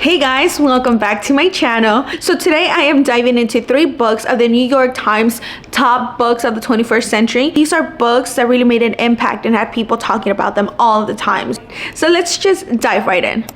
Hey guys, welcome back to my channel. So today I am diving into 3 books of the New York Times top books of the 21st century. These are books that really made an impact and had people talking about them all the time. So let's just dive right in.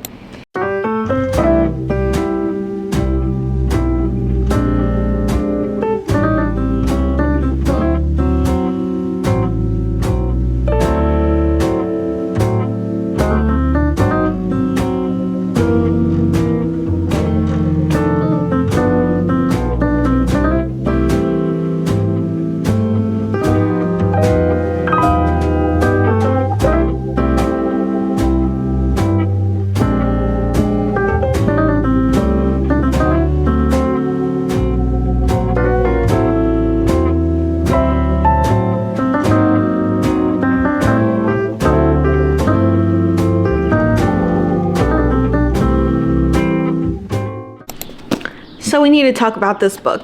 So we need to talk about this book.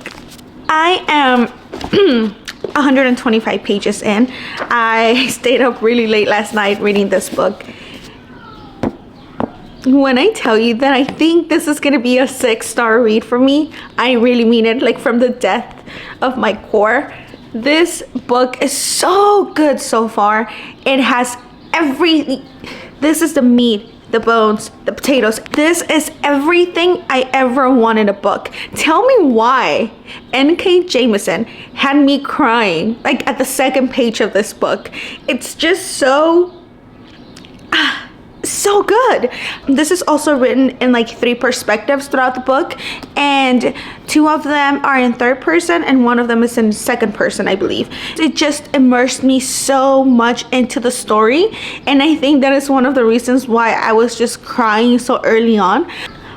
I am 125 pages in. I stayed up really late last night reading this book. When I tell you that I think this is gonna be a 6-star read for me, I really mean it, like from the depth of my core. This book is so good so far. It has everything. This is the meat, the bones, the potatoes. This is everything I ever wanted in a book. Tell me why N.K. Jemisin had me crying like at the second page of this book. It's just so good. This is also written in like 3 perspectives throughout the book, and 2 of them are in 3rd person and 1 of them is in 2nd person, I believe. It just immersed me so much into the story, and I think that is one of the reasons why I was just crying so early on.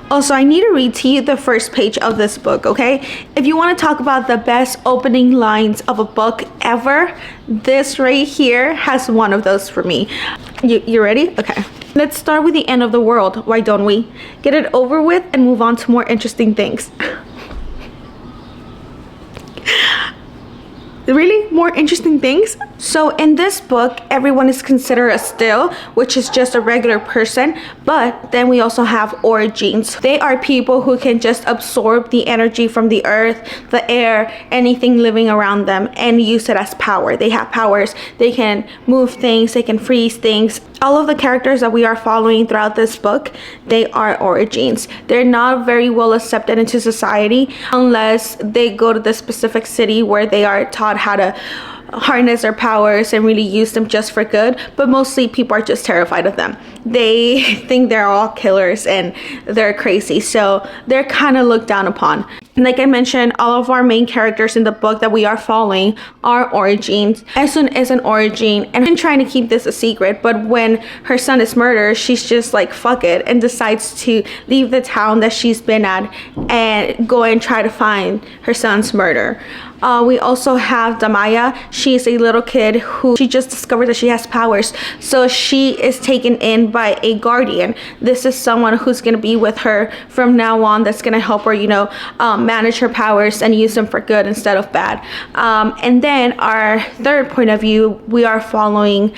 Also, I need to read to you the first page of this book, okay? If you want to talk about the best opening lines of a book ever, this right here has one of those for me. You ready? Okay. Let's start with the end of the world, why don't we? Get it over with and move on to more interesting things. Really? More interesting things? So in this book, everyone is considered a still, which is just a regular person, but then we also have origins. They are people who can just absorb the energy from the earth, the air, anything living around them, and use it as power. They have powers. They can move things, they can freeze things. All of the characters that we are following throughout this book, they are origins. They're not very well accepted into society unless they go to the specific city where they are taught how to harness their powers and really use them just for good, but mostly people are just terrified of them. They think they're all killers and they're crazy, so they're kind of looked down upon. Like I mentioned, all of our main characters in the book that we are following are origins. Esun is an origin and been trying to keep this a secret, but when her son is murdered, she's just like fuck it and decides to leave the town that she's been at and go and try to find her son's murder. We also have Damaya. She is a little kid who she just discovered that she has powers, so she is taken in by a guardian. This is someone who's going to be with her from now on, that's going to help her, manage her powers and use them for good instead of bad. And then our 3rd point of view, we are following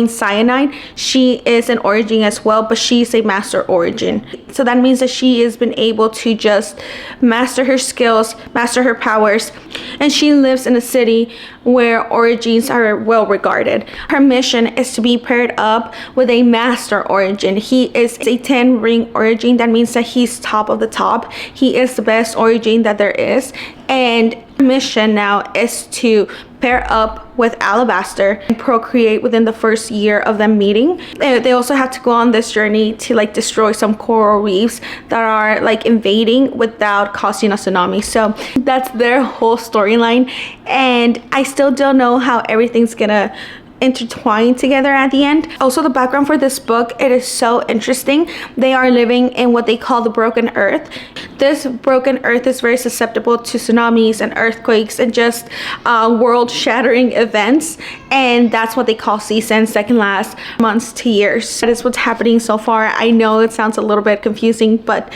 Cyanide. She is an origin as well, but she's a master origin. So that means that she has been able to just master her skills, master her powers, and she lives in a city where origins are well regarded. Her mission is to be paired up with a master origin. He is a 10-ring origin. That means that he's top of the top. He is the best origin that there is, and mission now is to pair up with Alabaster and procreate within the first year of them meeting. They also have to go on this journey to like destroy some coral reefs that are like invading without causing a tsunami. So that's their whole storyline, and I still don't know how everything's gonna intertwined together at the end. Also, the background for this book, it is so interesting. They are living in what they call the broken earth. This broken earth is very susceptible to tsunamis and earthquakes and just world-shattering events, and that's what they call seasons that can last months to years. That is what's happening so far. I know it sounds a little bit confusing, but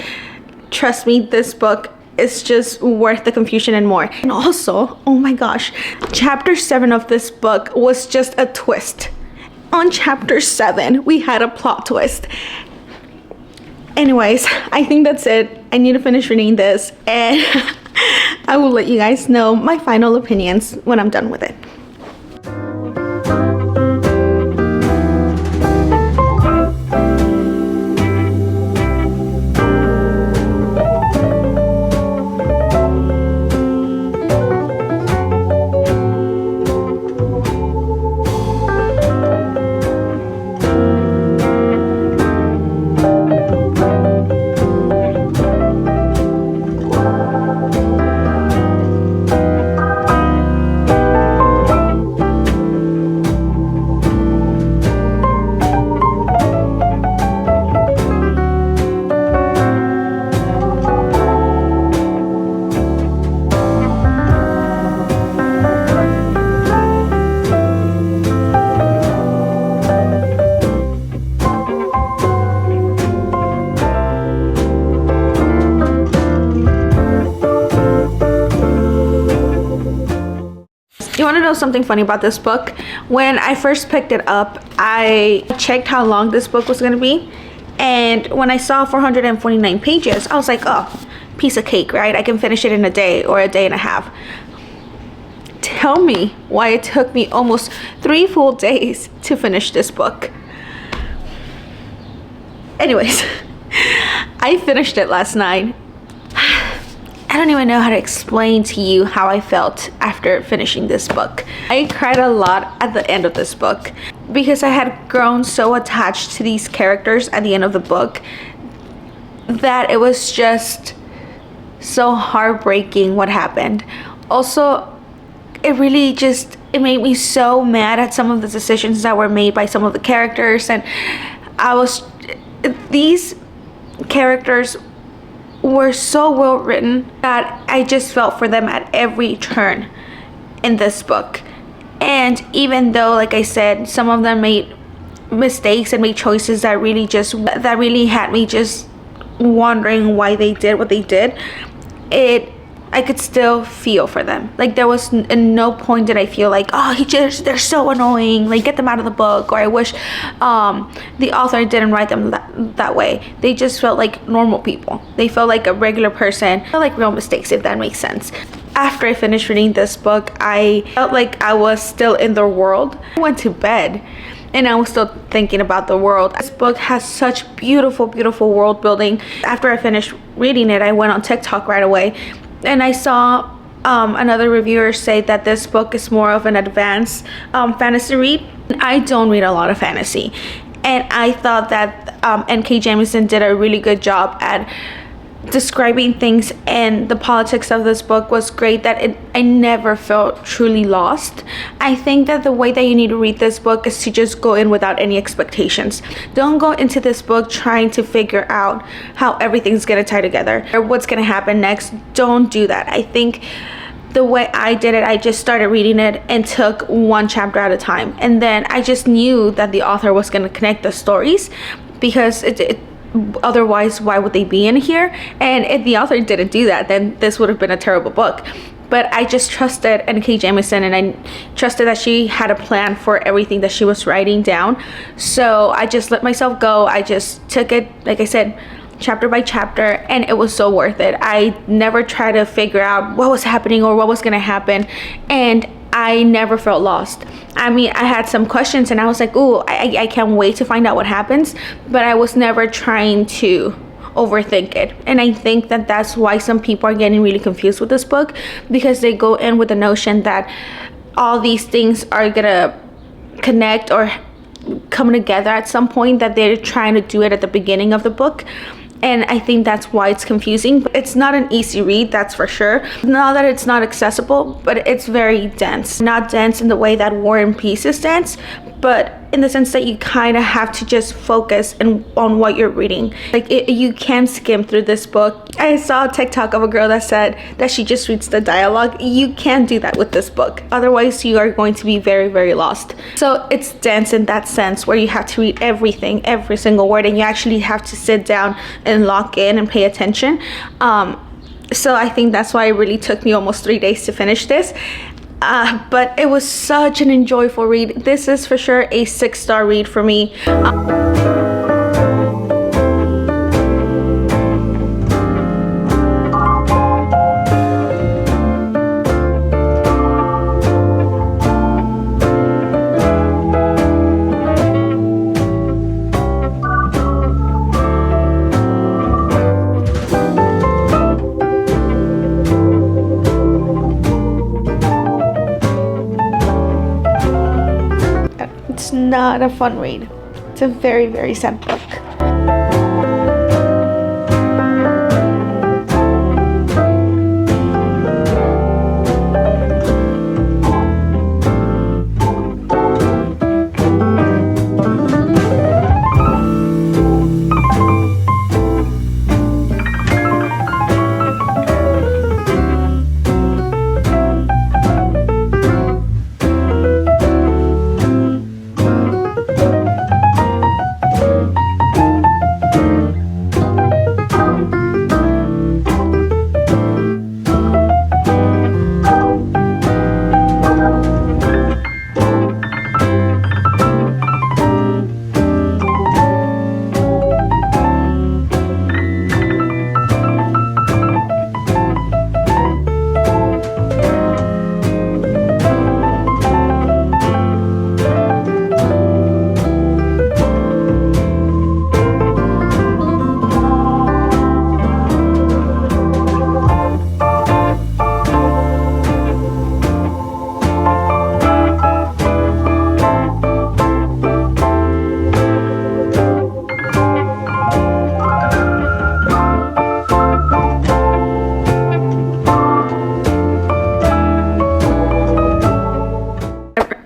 trust me, this book is just worth the confusion and more. And also, oh my gosh, chapter 7 of this book was just a twist. On chapter 7, we had a plot twist. Anyways, I think that's it. I need to finish reading this, and I will let you guys know my final opinions when I'm done with it. You want to know something funny about this book? When I first picked it up, I checked how long this book was going to be. And when I saw 449 pages, I was like, oh, piece of cake, right? I can finish it in a day or a day and a half. Tell me why it took me almost 3 full days to finish this book. Anyways, I finished it last night. I don't even know how to explain to you how I felt after finishing this book. I cried a lot at the end of this book because I had grown so attached to these characters at the end of the book that it was just so heartbreaking what happened. Also, it made me so mad at some of the decisions that were made by some of the characters, and these characters were so well written that I just felt for them at every turn in this book. And even though, like I said, some of them made mistakes and made choices that really had me just wondering why they did what they did, I could still feel for them. Like, there was no point did I feel like, oh, they're so annoying, like, get them out of the book, or I wish the author didn't write them that way. They just felt like normal people. They felt like a regular person, felt like real mistakes, if that makes sense. After I finished reading this book, I felt like I was still in the world. I went to bed and I was still thinking about the world. This book has such beautiful, beautiful world building. After I finished reading it, I went on TikTok right away, and I saw another reviewer say that this book is more of an advanced fantasy read. I don't read a lot of fantasy, and I thought that N.K. Jemisin did a really good job at describing things, and the politics of this book was great. I never felt truly lost. I think that the way that you need to read this book is to just go in without any expectations. Don't go into this book trying to figure out how everything's gonna tie together or what's gonna happen next. Don't do that. I think the way I did it, I just started reading it and took one chapter at a time, and then I just knew that the author was gonna connect the stories, because otherwise why would they be in here? And if the author didn't do that, then this would have been a terrible book. But I just trusted N.K. Jemisin, and I trusted that she had a plan for everything that she was writing down. So I just let myself go. I just took it, like I said, chapter by chapter, and it was so worth it. I never tried to figure out what was happening or what was gonna happen, and I never felt lost. I mean, I had some questions and I was like, ooh, I can't wait to find out what happens, but I was never trying to overthink it. And I think that that's why some people are getting really confused with this book, because they go in with the notion that all these things are gonna connect or come together at some point, that they're trying to do it at the beginning of the book. And I think that's why it's confusing. But it's not an easy read, that's for sure. Not that it's not accessible, but it's very dense. Not dense in the way that War and Peace is dense, but in the sense that you kind of have to just focus on what you're reading. Like, you can skim through this book. I saw a TikTok of a girl that said that she just reads the dialogue. You can't do that with this book. Otherwise, you are going to be very, very lost. So it's dense in that sense, where you have to read everything, every single word, and you actually have to sit down and lock in and pay attention. So I think that's why it really took me almost 3 days to finish this. But it was such an enjoyable read. This is for sure a 6-star read for me. not a fun read. It's a very, very sad book.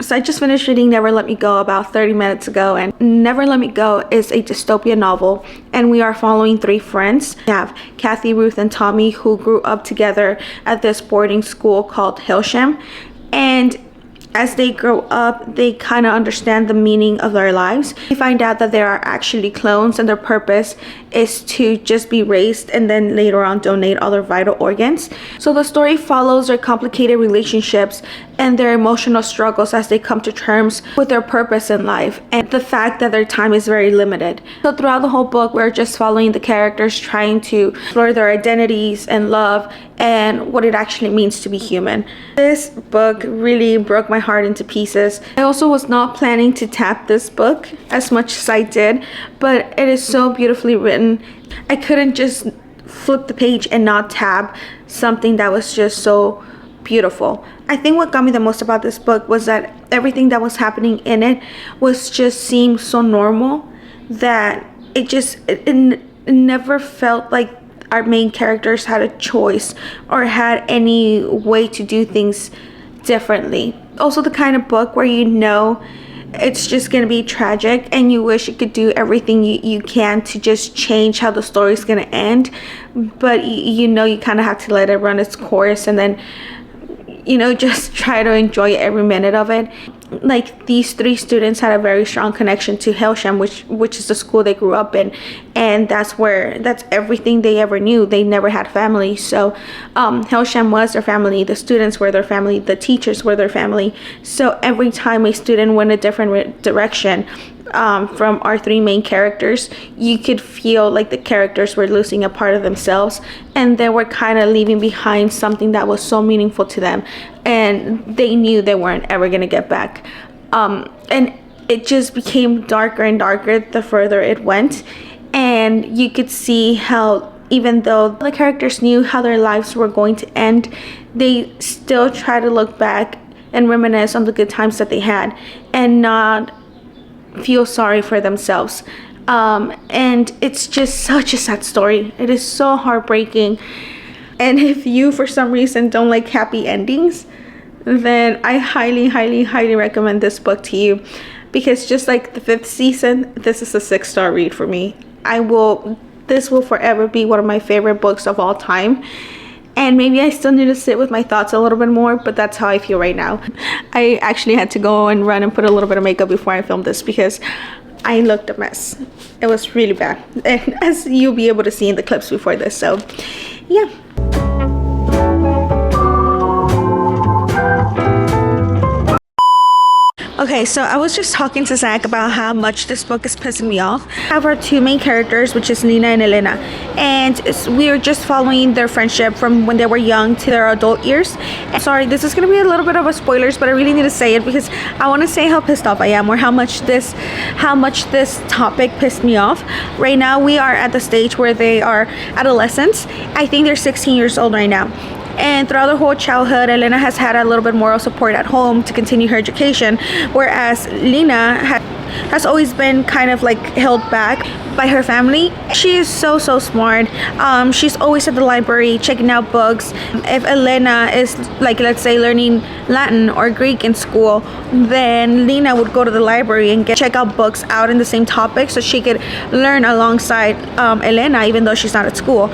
So I just finished reading Never Let Me Go about 30 minutes ago, and Never Let Me Go is a dystopian novel, and we are following three friends. We have Kathy, Ruth, and Tommy, who grew up together at this boarding school called Hailsham, and as they grow up, they kind of understand the meaning of their lives. They find out that there are actually clones, and their purpose is to just be raised and then later on donate all their vital organs. So the story follows their complicated relationships and their emotional struggles as they come to terms with their purpose in life and the fact that their time is very limited. So throughout the whole book, we're just following the characters trying to explore their identities and love and what it actually means to be human. This book really broke my heart into pieces. I also was not planning to tap this book as much as I did, but it is so beautifully written. I couldn't just flip the page and not tab something that was just so beautiful. I think what got me the most about this book was that everything that was happening in it was just seemed so normal that it never felt like our main characters had a choice or had any way to do things differently. Also the kind of book where you know it's just gonna be tragic and you wish you could do everything you can to just change how the story's gonna end, but you know you kind of have to let it run its course and then just try to enjoy every minute of it. Like, these three students had a very strong connection to Hailsham, which is the school they grew up in, and that's everything they ever knew. They never had family, so Hailsham was their family, the students were their family, the teachers were their family. So every time a student went a different direction from our three main characters, you could feel like the characters were losing a part of themselves and they were kind of leaving behind something that was so meaningful to them, and they knew they weren't ever going to get back. And it just became darker and darker the further it went, and you could see how even though the characters knew how their lives were going to end, they still try to look back and reminisce on the good times that they had and not feel sorry for themselves. And it's just such a sad story. It is so heartbreaking, and if you for some reason don't like happy endings, then I highly recommend this book to you, because just like the 5th season, this is a 6-star read for me. This will forever be one of my favorite books of all time. And maybe I still need to sit with my thoughts a little bit more, but that's how I feel right now. I actually had to go and run and put a little bit of makeup before I filmed this because I looked a mess. It was really bad, and as you'll be able to see in the clips before this. So yeah. Okay, so I was just talking to Zach about how much this book is pissing me off. We have our two main characters, which is Nina and Elena, and we're just following their friendship from when they were young to their adult years. And sorry, this is going to be a little bit of a spoilers, but I really need to say it because I want to say how pissed off I am, or how much this topic pissed me off. Right now, we are at the stage where they are adolescents. I think they're 16 years old right now. And throughout her whole childhood, Elena has had a little bit moral support at home to continue her education, whereas Lena has always been kind of like held back by her family. She is so smart. She's always at the library checking out books. If Elena is, like, let's say learning Latin or Greek in school, then Lena would go to the library and check out books out in the same topic so she could learn alongside Elena, even though she's not at school.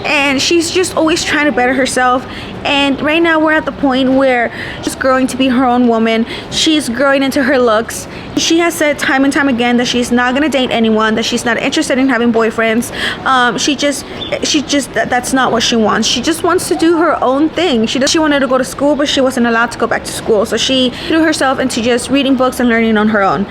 And she's just always trying to better herself. And right now we're at the point where she's growing to be her own woman. She's growing into her looks. She has said time and time again that she's not gonna date anyone, that she's not interested in having boyfriends. She just that's not what she wants. She just wants to do her own thing. She wanted to go to school, but she wasn't allowed to go back to school, so she threw herself into just reading books and learning on her own.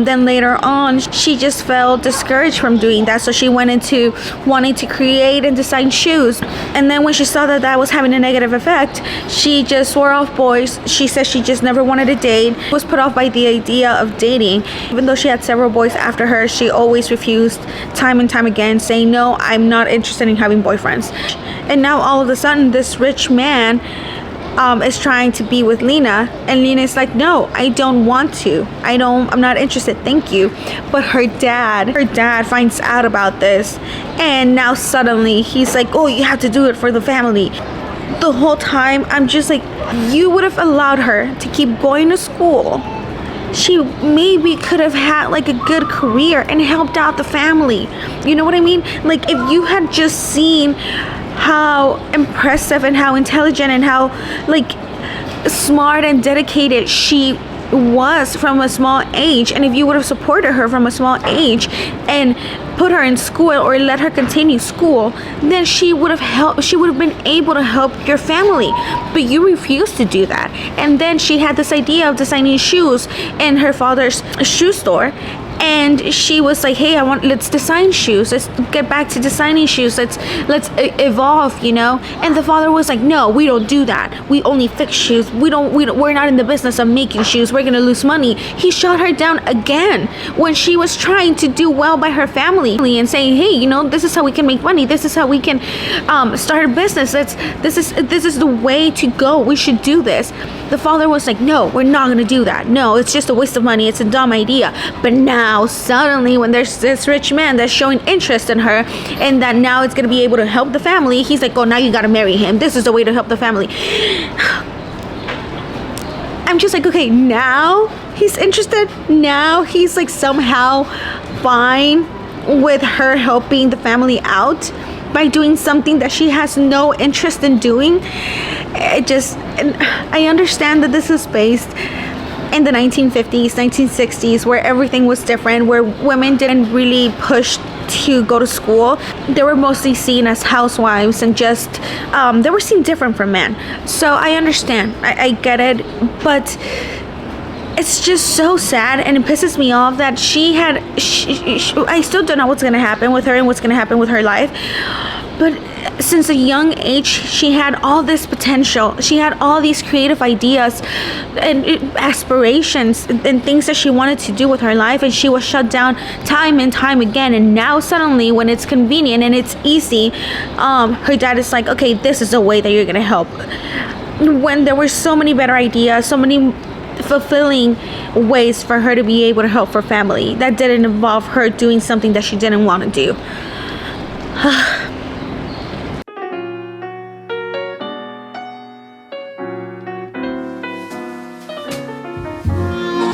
Then later on, she just felt discouraged from doing that, so she went into wanting to create and design shoes. And then when she saw that was having a negative effect, she just swore off boys. She said she just never wanted to date, was put off by the idea of dating. Even though she had several boys after her, she always refused time and time again, saying, no, I'm not interested in having boyfriends. And now all of a sudden this rich man is trying to be with Lena, and Lena is like, no, I don't want to. I'm not interested, thank you. But her dad finds out about this, and now suddenly he's like, oh, you have to do it for the family. The whole time I'm just like, you would have allowed her to keep going to school. She maybe could have had like a good career and helped out the family. You know what I mean? Like, if you had just seen how impressive and how intelligent and how like smart and dedicated she was from a small age, and if you would have supported her from a small age and put her in school or let her continue school, then she would have been able to help your family. But you refused to do that. And then she had this idea of designing shoes in her father's shoe store, and she was like, hey, let's design shoes, let's get back to designing shoes, let's evolve, you know. And the father was like, no, we don't do that, we only fix shoes, we're not in the business of making shoes, we're gonna lose money. He shot her down again when she was trying to do well by her family and saying, hey, you know, this is how we can make money, this is how we can start a business, this is the way to go, we should do this. The father was like, no, we're not gonna do that, no, it's just a waste of money, it's a dumb idea. But now suddenly when there's this rich man that's showing interest in her, and that now it's gonna be able to help the family, he's like, oh, now you gotta marry him, this is the way to help the family. I'm just like, okay, now he's interested, now he's like somehow fine with her helping the family out by doing something that she has no interest in doing. And I understand that this is based in the 1950s, 1960s, where everything was different, where women didn't really push to go to school. They were mostly seen as housewives, and just they were seen different from men. So I understand, I get it, but it's just so sad, and it pisses me off that I still don't know what's gonna happen with her and what's gonna happen with her life. But since a young age, she had all this potential. She had all these creative ideas and aspirations and things that she wanted to do with her life, and she was shut down time and time again. And now suddenly, when it's convenient and it's easy, her dad is like, okay, this is the way that you're gonna help. When there were so many better ideas, so many fulfilling ways for her to be able to help her family that didn't involve her doing something that she didn't want to do.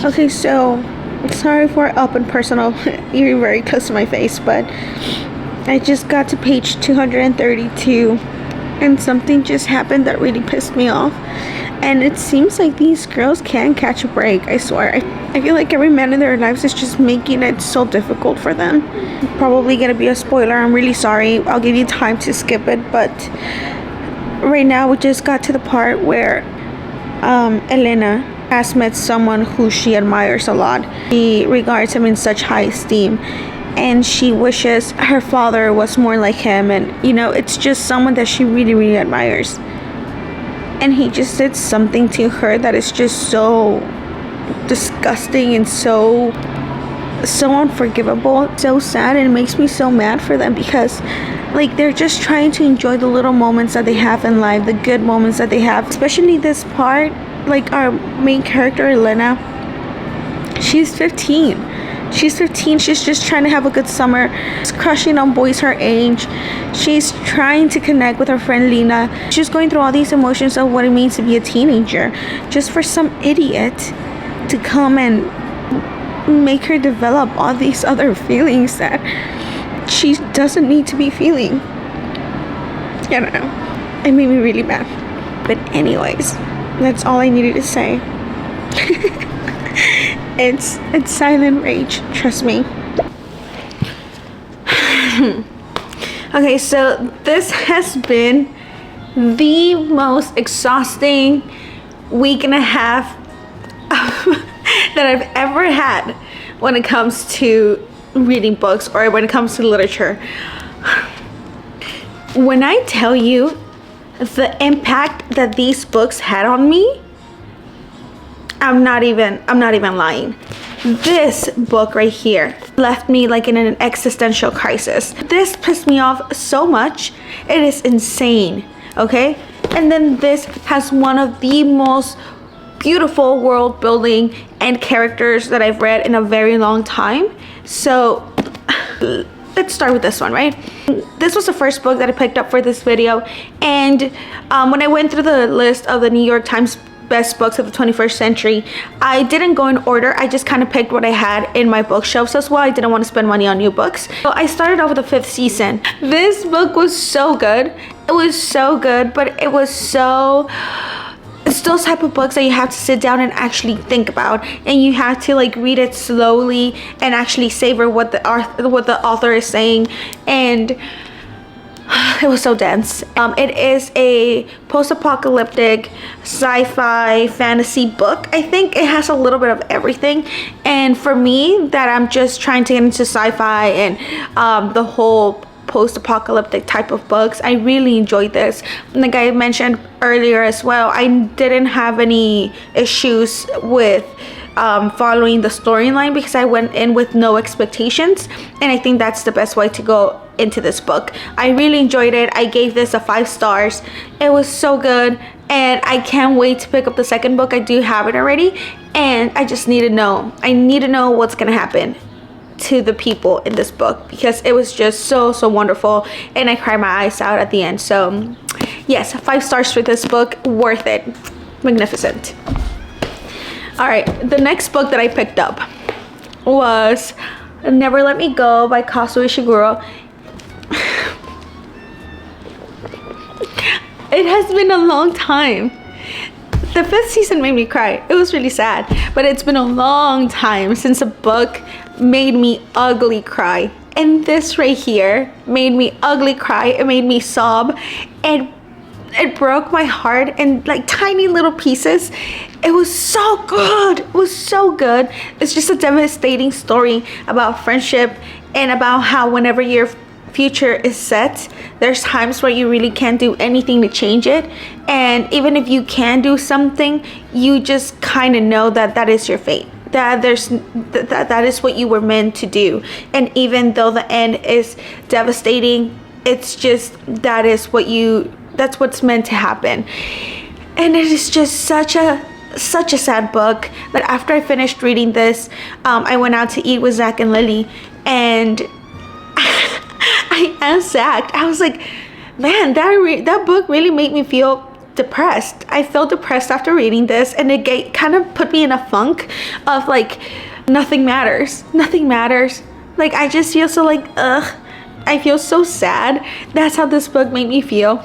Okay, so sorry for up and personal. You're very close to my face, but I just got to page 232 and something just happened that really pissed me off. And it seems like these girls can't catch a break, I swear. I feel like every man in their lives is just making it so difficult for them. Probably gonna be a spoiler, I'm really sorry. I'll give you time to skip it, but right now we just got to the part where Elena has met someone who she admires a lot. She regards him in such high esteem, and she wishes her father was more like him, and you know, it's just someone that she really admires. And he just did something to her that is just so disgusting and so so unforgivable, so sad, and it makes me so mad for them because like they're just trying to enjoy the little moments that they have in life, the good moments that they have. Especially this part, like our main character Elena, she's 15. She's 15. She's just trying to have a good summer. She's crushing on boys her age. She's trying to connect with her friend Lena. She's going through all these emotions of what it means to be a teenager, just for some idiot to come and make her develop all these other feelings that she doesn't need to be feeling. I don't know. It made me really mad. But anyways, that's all I needed to say. It's silent rage, trust me. Okay, so this has been the most exhausting week and a half that I've ever had when it comes to reading books or when it comes to literature. When I tell you the impact that these books had on me, I'm not even lying. This book right here left me like in an existential crisis. This pissed me off so much. It is insane, okay? And then this has one of the most beautiful world building and characters that I've read in a very long time. So let's start with this one, right? This was the first book that I picked up for this video, and when I went through the list of the New York Times best books of the 21st century, I didn't go in order. I just kind of picked what I had in my bookshelves as well. I didn't want to spend money on new books. So I started off with the 5th Season. This book was so good. It was so good, but it was so... It's those type of books that you have to sit down and actually think about, and you have to like read it slowly and actually savor what the author is saying. And it was so dense. It is a post-apocalyptic sci-fi fantasy book. I think it has a little bit of everything, and for me that I'm just trying to get into sci-fi and the whole post-apocalyptic type of books, I really enjoyed this. Like I mentioned earlier as well, I didn't have any issues with following the storyline because I went in with no expectations, and I think that's the best way to go into this book. I really enjoyed it. I gave this a 5 stars. It was so good, and I can't wait to pick up the second book. I do have it already, and I just need to know. I need to know what's gonna happen to the people in this book because it was just so wonderful, and I cried my eyes out at the end. So yes, 5 stars for this book. Worth it. Magnificent. All right, the next book that I picked up was Never Let Me Go by Kazuo Ishiguro. It has been a long time. The 5th season made me cry. It was really sad, but it's been a long time since a book made me ugly cry. And this right here made me ugly cry. It made me sob, and it broke my heart in like tiny little pieces. It was so good. It was so good. It's just a devastating story about friendship and about how whenever your future is set, there's times where you really can't do anything to change it, and even if you can do something, you just kind of know that that is your fate, that that is what you were meant to do. And even though the end is devastating, it's just that's what's meant to happen. And it is just such a sad book. But after I finished reading this, I went out to eat with Zach and Lily, and I asked Zach, I was like, man, that book really made me feel depressed. I felt depressed after reading this, and it kind of put me in a funk of like, nothing matters. Like, I just feel so like, I feel so sad. That's how this book made me feel.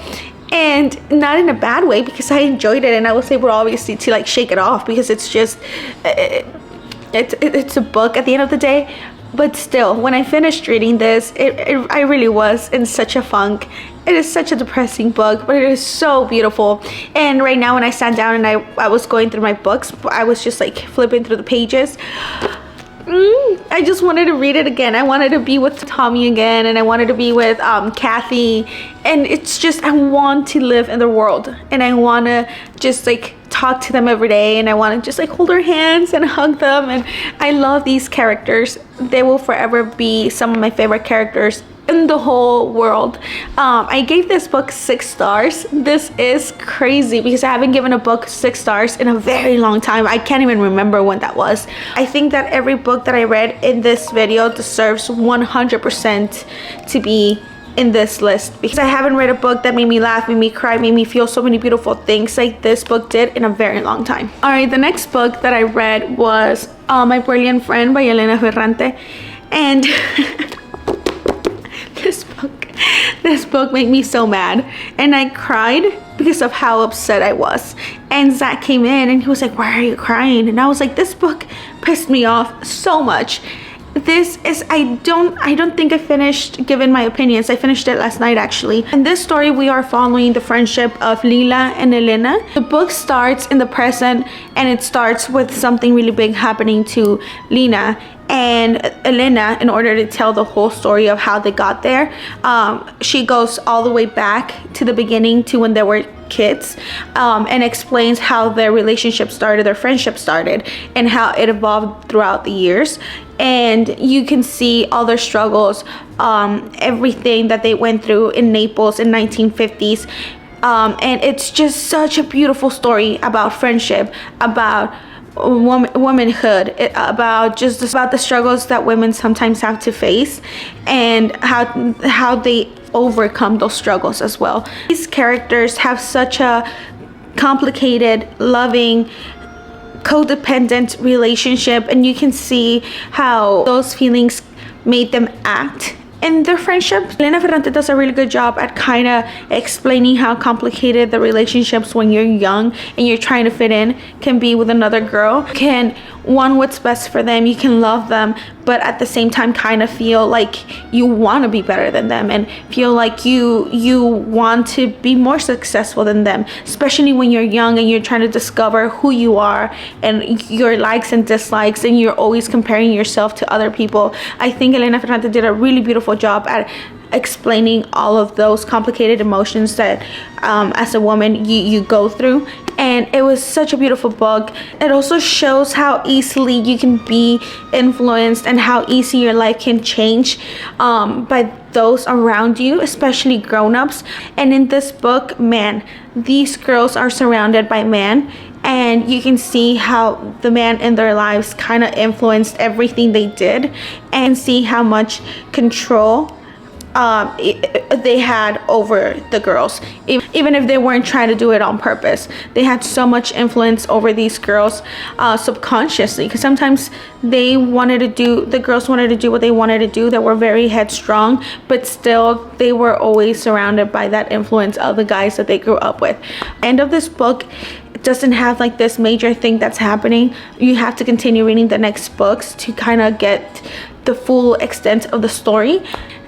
And not in a bad way, because I enjoyed it, and I was able obviously to like shake it off, because it's just, it's a book at the end of the day. But still, when I finished reading this, I really was in such a funk. It is such a depressing book, but it is so beautiful. And right now when I sat down and I was going through my books, I was just like flipping through the pages. I just wanted to read it again. I wanted to be with Tommy again, and I wanted to be with Kathy. And it's just, I want to live in the world, and I want to just like talk to them every day, and I want to just like hold their hands and hug them. And I love these characters. They will forever be some of my favorite characters in the whole world. I gave this book 6 stars. This is crazy because I haven't given a book 6 stars in a very long time. I can't even remember when that was. I think that every book that I read in this video deserves 100% to be in this list, because I haven't read a book that made me laugh, made me cry, made me feel so many beautiful things like this book did in a very long time. All right, the next book that I read was My Brilliant Friend by Elena Ferrante, and this book made me so mad, and I cried because of how upset I was. And Zach came in and he was like, "Why are you crying?" And I was like, this book pissed me off so much. This is, I don't think I finished giving my opinions. I finished it last night actually. In this story, we are following the friendship of Lila and Elena. The book starts in the present, and it starts with something really big happening to Lina and Elena. In order to tell the whole story of how they got there, she goes all the way back to the beginning, to when they were kids, and explains how their relationship started, their friendship started, and how it evolved throughout the years. And you can see all their struggles, everything that they went through in Naples in 1950s. And it's just such a beautiful story about friendship, about womanhood, about the struggles that women sometimes have to face, and how they overcome those struggles as well. These characters have such a complicated, loving, codependent relationship, and you can see how those feelings made them act in their friendship. Elena Ferrante does a really good job at kind of explaining how complicated the relationships when you're young and you're trying to fit in can be with another girl. You can want what's best for them, you can love them, but at the same time kind of feel like you want to be better than them, and feel like you want to be more successful than them, especially when you're young and you're trying to discover who you are and your likes and dislikes, and you're always comparing yourself to other people. I think Elena Ferrante did a really beautiful job at explaining all of those complicated emotions that as a woman you go through. And it was such a beautiful book. It also shows how easily you can be influenced and how easy your life can change by those around you, especially grown-ups. And in this book, man, these girls are surrounded by men, and you can see how the man in their lives kind of influenced everything they did, and see how much control they had over the girls, even if they weren't trying to do it on purpose. They had so much influence over these girls subconsciously, because sometimes the girls wanted to do what they wanted to do. They were very headstrong, but still they were always surrounded by that influence of the guys that they grew up with. End of this book, it doesn't have like this major thing that's happening. You have to continue reading the next books to kind of get the full extent of the story.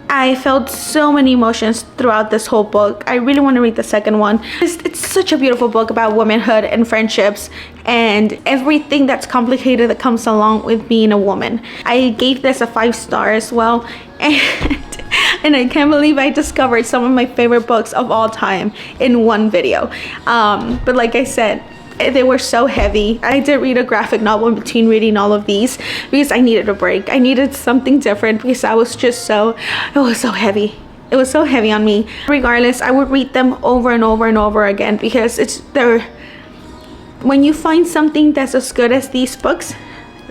I felt so many emotions throughout this whole book. I really want to read the second one. It's such a beautiful book about womanhood and friendships and everything that's complicated that comes along with being a woman. I gave this a 5 star as well, and I can't believe I discovered some of my favorite books of all time in one video. But like I said, they were so heavy. I did read a graphic novel in between reading all of these because I needed a break. I needed something different because I was just it was so heavy. It was so heavy on me. Regardless, I would read them over and over and over again, because when you find something that's as good as these books,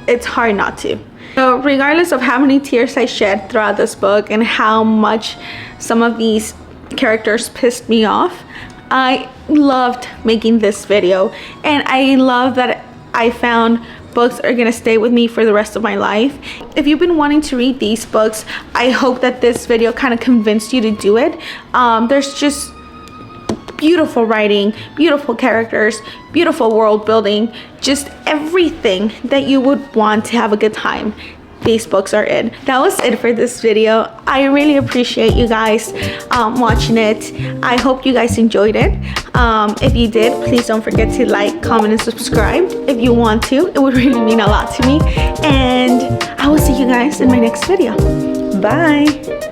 it's hard not to. So regardless of how many tears I shed throughout this book and how much some of these characters pissed me off, I loved making this video, and I love that I found books that are gonna stay with me for the rest of my life. If you've been wanting to read these books, I hope that this video kind of convinced you to do it. There's just beautiful writing, beautiful characters, beautiful world building, just everything that you would want to have a good time. These books are in. That was it for this video. I really appreciate you guys watching it. I hope you guys enjoyed it. If you did, please don't forget to like, comment, and subscribe if you want to. It would really mean a lot to me. And I will see you guys in my next video. Bye.